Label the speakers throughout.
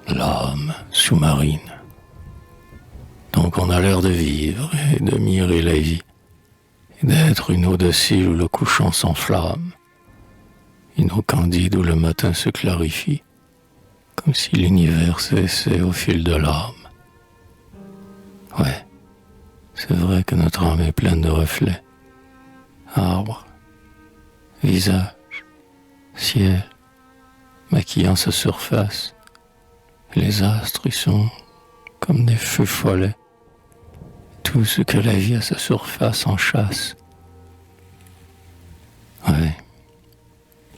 Speaker 1: l'âme sous-marine. Donc on a l'air de vivre et de mirer la vie, et d'être une eau docile où le couchant s'enflamme, une eau candide où le matin se clarifie, comme si l'univers cessait au fil de l'âme. Ouais, c'est vrai que notre âme est pleine de reflets, arbres, visages, ciel, maquillant sa surface. Les astres y sont comme des feux follets. Tout ce que la vie à sa surface en chasse. Ouais,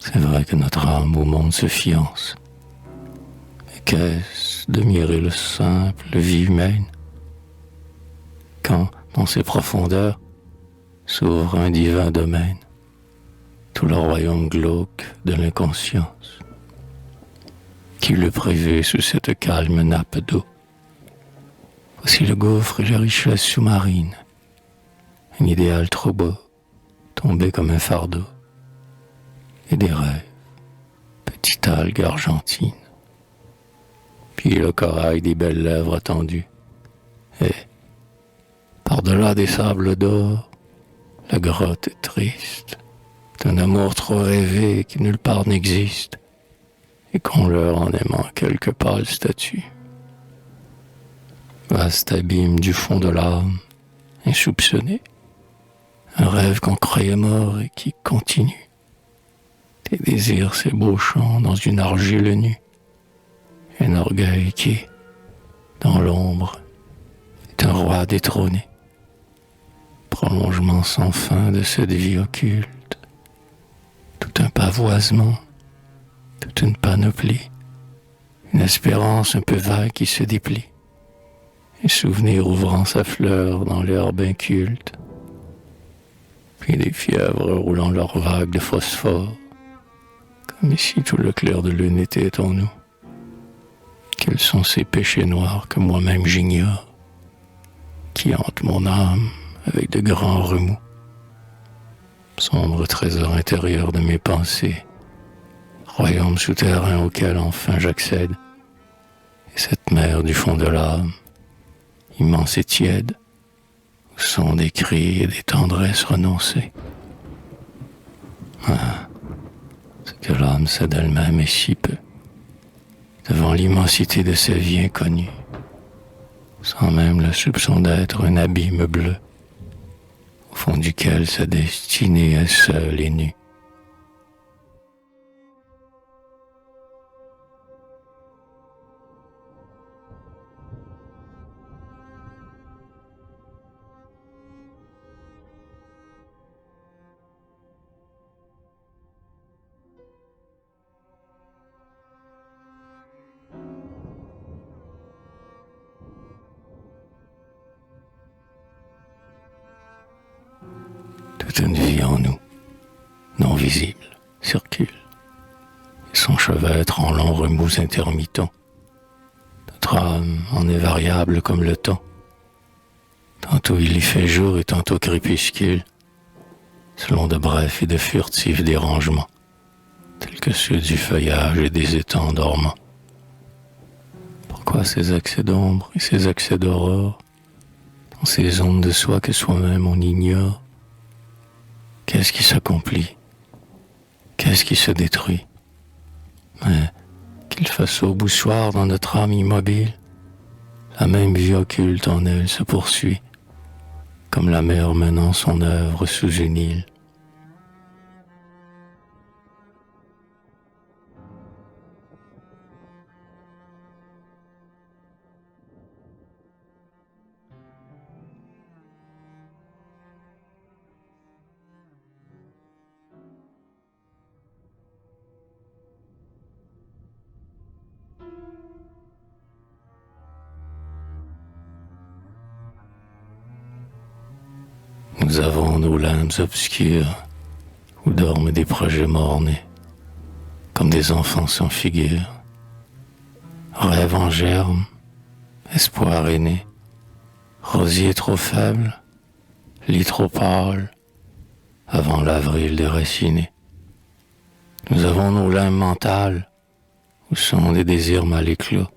Speaker 1: c'est vrai que notre âme au monde se fiance. Et qu'est-ce de mirer le simple vie humaine, quand, dans ses profondeurs, s'ouvre un divin domaine, tout le royaume glauque de l'inconscience. Qui l'eût prévu sous cette calme nappe d'eau? Voici le gouffre et la richesse sous-marine, un idéal trop beau, tombé comme un fardeau, et des rêves, petite algue argentine, puis le corail des belles lèvres attendues, et, par-delà des sables d'or, la grotte est triste, d'un amour trop rêvé qui nulle part n'existe, et qu'on leurre en aimant quelques pâles statues. Vaste abîme du fond de l'âme, insoupçonné, un rêve qu'on croyait mort et qui continue, des désirs s'ébauchant dans une argile nue, un orgueil qui, dans l'ombre, est un roi détrôné, prolongement sans fin de cette vie occulte, tout un pavoisement, toute une panoplie, une espérance un peu vague qui se déplie, un souvenir ouvrant sa fleur dans l'herbe inculte, puis des fièvres roulant leurs vagues de phosphore, comme si tout le clair de lune était en nous. Quels sont ces péchés noirs que moi-même j'ignore, qui hantent mon âme avec de grands remous, sombre trésor intérieur de mes pensées, royaume souterrain auquel enfin j'accède, et cette mer du fond de l'âme, immense et tiède, où sont des cris et des tendresses renoncées. Ah, ce que l'âme sait d'elle-même est si peu, devant l'immensité de sa vie inconnue, sans même le soupçon d'être un abîme bleu, au fond duquel sa destinée est seule et nue. Toute une vie en nous, non visible, circule, et son chevêtre en longs remous intermittents. Notre âme en est variable comme le temps. Tantôt il y fait jour et tantôt crépuscule, selon de brefs et de furtifs dérangements, tels que ceux du feuillage et des étangs dormants. Pourquoi ces accès d'ombre et ces accès d'aurore, dans ces ondes de soi que soi-même on ignore? Qu'est-ce qui s'accomplit? Qu'est-ce qui se détruit? Mais qu'il fasse au boussoir dans notre âme immobile, la même vie occulte en elle se poursuit, comme la mer menant son œuvre sous une île. Nous avons nos limbes obscures où dorment des projets mornés, comme des enfants sans figure. Rêve en germe, espoir aîné, rosier trop faible, lit trop pâle, avant l'avril déraciné. Nous avons nos limbes mentales où sont des désirs mal éclos,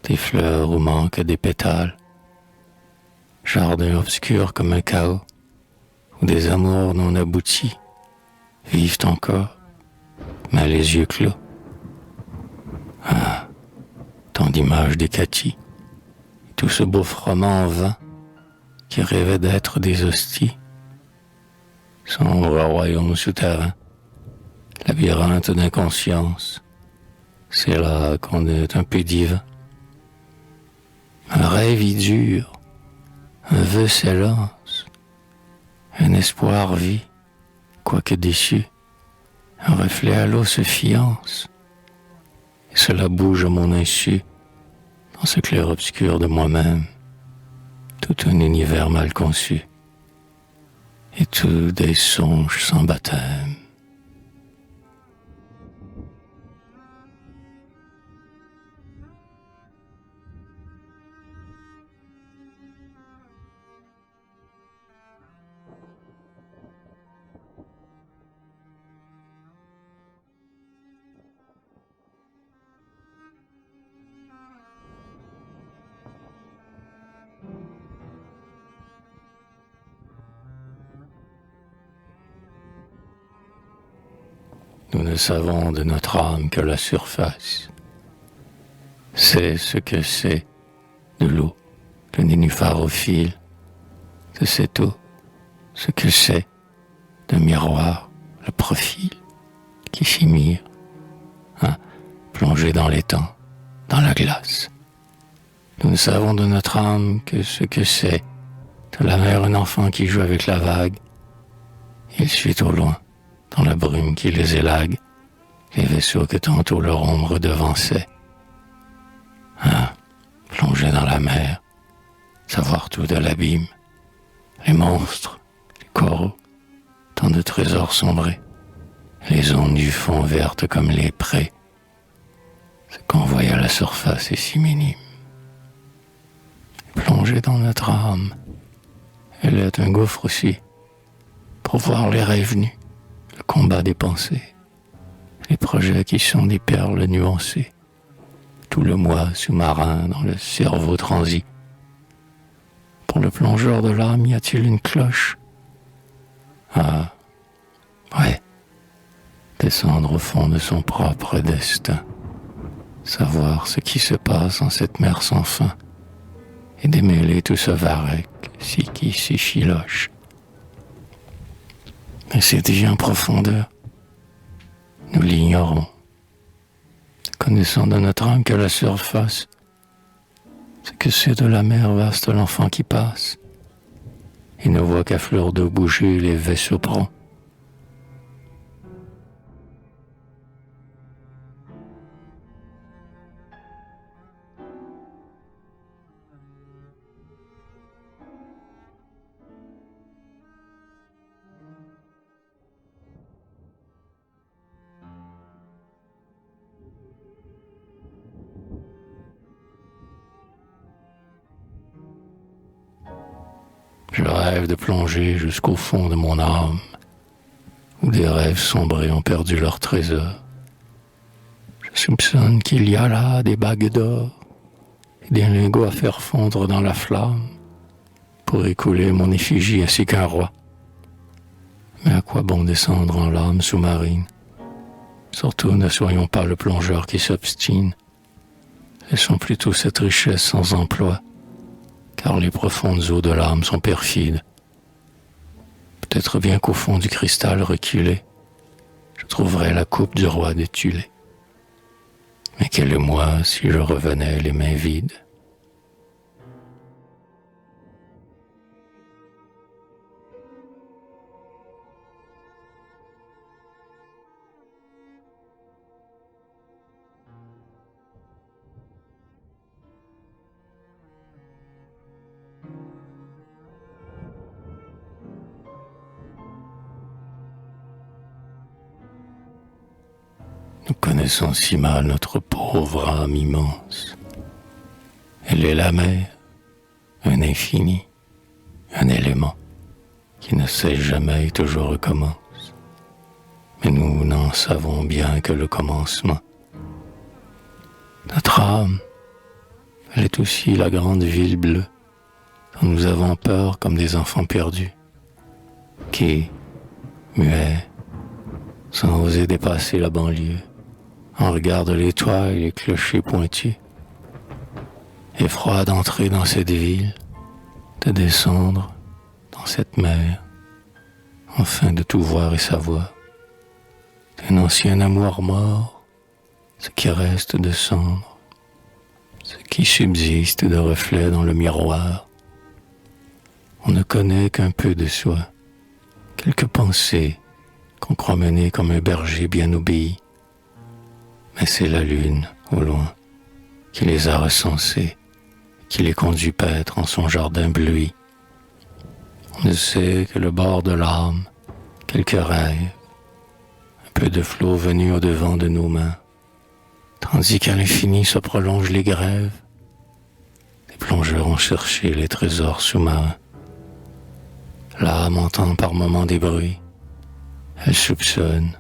Speaker 1: des fleurs où manquent des pétales, jardin obscur comme un chaos, où des amours non aboutis vivent encore, mais les yeux clos. Ah, tant d'images décaties, tout ce beau froment en vain qui rêvait d'être des hosties, sombre royaume souterrain, labyrinthe d'inconscience, c'est là qu'on est un peu divin. Un rêve y dure, un vœu s'élance, un espoir vit, quoique déçu, un reflet à l'eau se fiance, et cela bouge à mon insu, dans ce clair-obscur de moi-même, tout un univers mal conçu, et tout des songes sans baptême. Nous ne savons de notre âme que la surface. C'est ce que c'est de l'eau, le nénuphar-au-fil de cette eau, ce que c'est d'un miroir, le profil qui s'y mire, plongé dans les temps, dans la glace. Nous ne savons de notre âme que ce que c'est de la mer un enfant qui joue avec la vague. Il suit au loin, dans la brume qui les élague, les vaisseaux que tantôt leur ombre devançait. Plonger dans la mer, savoir tout de l'abîme, les monstres, les coraux, tant de trésors sombrés, les ondes du fond vertes comme les prés. Ce qu'on voit à la surface est si minime. Plonger dans notre âme, elle est un gouffre aussi, pour voir les rêves nus, le combat des pensées, les projets qui sont des perles nuancées, tout le moi sous-marin dans le cerveau transi. Pour le plongeur de l'âme, y a-t-il une cloche? Ouais. Descendre au fond de son propre destin, savoir ce qui se passe en cette mer sans fin, et démêler tout ce varech, si qui s'y chiloche. Mais c'est dit en profondeur, nous l'ignorons, connaissant de notre âme que la surface, ce que c'est de la mer vaste l'enfant qui passe, et ne voit qu'à fleur d'eau bouger les vaisseaux prompts. Je rêve de plonger jusqu'au fond de mon âme, où des rêves sombrés ont perdu leur trésor. Je soupçonne qu'il y a là des bagues d'or et des lingots à faire fondre dans la flamme pour écouler mon effigie ainsi qu'un roi. Mais à quoi bon descendre en l'âme sous-marine? Surtout ne soyons pas le plongeur qui s'obstine. Laissons plutôt cette richesse sans emploi, car les profondes eaux de l'âme sont perfides. Peut-être bien qu'au fond du cristal reculé, je trouverais la coupe du roi des Tulés. Mais quel est moi si je revenais les mains vides? Nous connaissons si mal notre pauvre âme immense. Elle est la mer, un infini, un élément qui ne cesse jamais et toujours recommence. Mais nous n'en savons bien que le commencement. Notre âme, Elle est aussi la grande ville bleue, dont nous avons peur comme des enfants perdus, qui, muets, sans oser dépasser la banlieue, en regardent les toits et les clochers pointus. Effroi d'entrer dans cette ville, de descendre dans cette mer, enfin de tout voir et savoir. Un ancien amour mort, ce qui reste de cendre, ce qui subsiste de reflets dans le miroir. On ne connaît qu'un peu de soi, quelques pensées qu'on croit mener comme un berger bien obéi. Mais c'est la lune, au loin, qui les a recensés, qui les conduit paître en son jardin bleui. On ne sait que le bord de l'âme, quelques rêves, un peu de flot venu au-devant de nos mains, tandis qu'à l'infini se prolongent les grèves. Les plongeurs ont cherché les trésors sous-marins. L'âme entend par moments des bruits. Elle soupçonne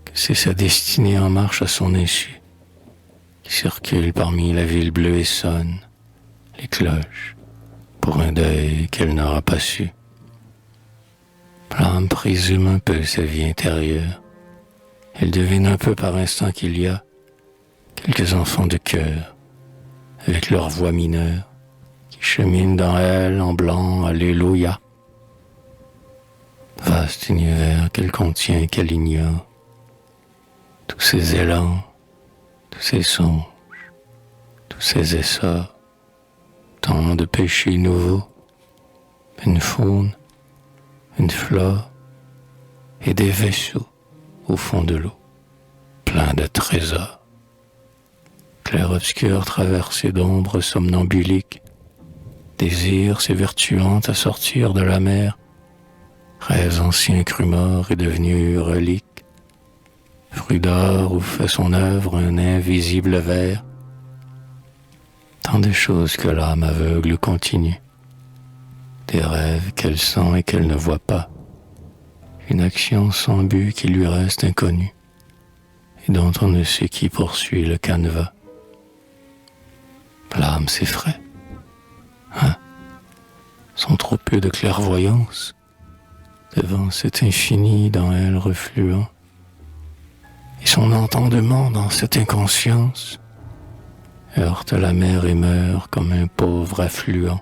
Speaker 1: que c'est sa destinée en marche à son insu, qui circule parmi la ville bleue et sonne les cloches pour un deuil qu'elle n'aura pas su. L'âme présume un peu sa vie intérieure. Elle devine un peu par instant qu'il y a quelques enfants de cœur, avec leur voix mineure, qui cheminent dans elle en blanc, alléluia. Vaste univers qu'elle contient et qu'elle ignore. Tous ces élans, tous ces songes, tous ces essors, tant de péchés nouveaux, une faune, une flore et des vaisseaux au fond de l'eau, pleins de trésors. Clair-obscur traversé d'ombres somnambuliques, désirs s'évertuant à sortir de la mer, rêves anciens crus morts et devenus reliques, fruit d'or où fait son œuvre un invisible ver. Tant de choses que l'âme aveugle continue, des rêves qu'elle sent et qu'elle ne voit pas, une action sans but qui lui reste inconnue, et dont on ne sait qui poursuit le canevas. L'âme s'effraie. Son trop peu de clairvoyance devant cet infini dans elle refluant, et son entendement dans cette inconscience heurte la mer et meurt comme un pauvre affluent.